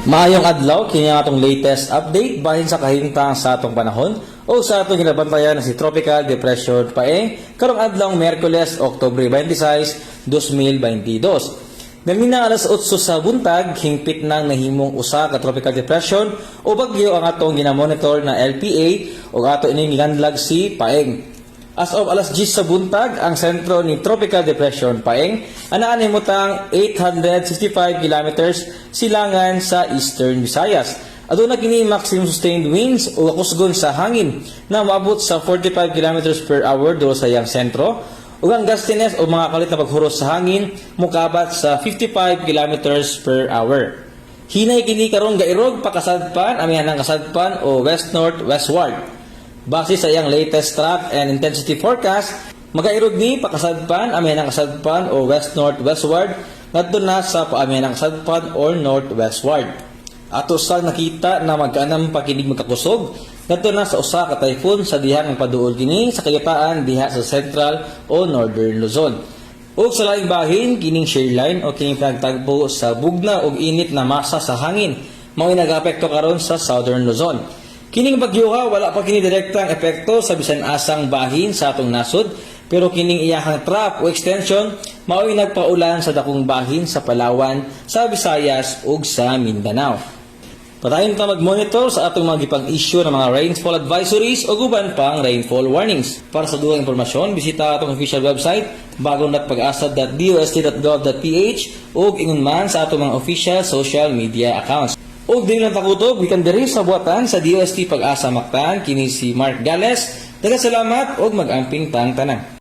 Maayong adlaw kini ang atong latest update bahin sa kahimtang sa atong panahon o sa atong ginabantayan na si Tropical Depression Paeng karong adlaw Miyerkules, Oktubre 26, 2022. Namina alas 8 sa buntag, hingpit nang nahimong usa ka tropical depression o bagyo ang atong ginamonitor na LPA o ato ining giganlag si Paeng. As of alas 10 sa buntag, ang sentro ni Tropical Depression Paeng anaan himutang 865 kilometers silangan sa Eastern Visayas. Aduna kini maximum sustained winds o kusgon sa hangin na moabot sa 45 kilometers per hour do sa iyang sentro. Ug ang gustiness o mga kalit na paghuros sa hangin mukabat sa 55 kilometers per hour. Hinay kini karong gairog pakasadpan amihanang kasadpan o west-north-westward. Base sa iyang latest track and intensity forecast, magairog ni pakasadpan amihanang kasadpan o west-north-westward ngadto na sa paamihanang kasadpan or northwestward. Ato sa nakita na magkanang pakinig magkakusog ngadto na sa usa ka typhoon sa dihang paduol kini sa kayapaan diha sa central o northern Luzon. Ug sa laing bahin kining shear line o kining pinagtagpo sa bugna ug init na masa sa hangin mao nagapekto karon sa southern Luzon. Kining bagyoha wala pa kini direktang epekto sa bisan asang bahin sa atong nasod, pero kining iyahang trap o extension mao'y nagpaulan sa dakong bahin sa Palawan, sa Visayas ug sa Mindanao. Patayon ta mag-monitor sa atong mga gipang-issue ng mga rainfall advisories o guban pang rainfall warnings. Para sa dugang impormasyon, bisita atong official website bagondatpag-asa.dost.gov.ph ug ingon man sa atong mga official social media accounts. Og din lang takutob, gikan diri sa buhatan sa DOST Pag-asa Mactan, kini si Mark Gales. Daghang salamat og mag-amping tang tanan.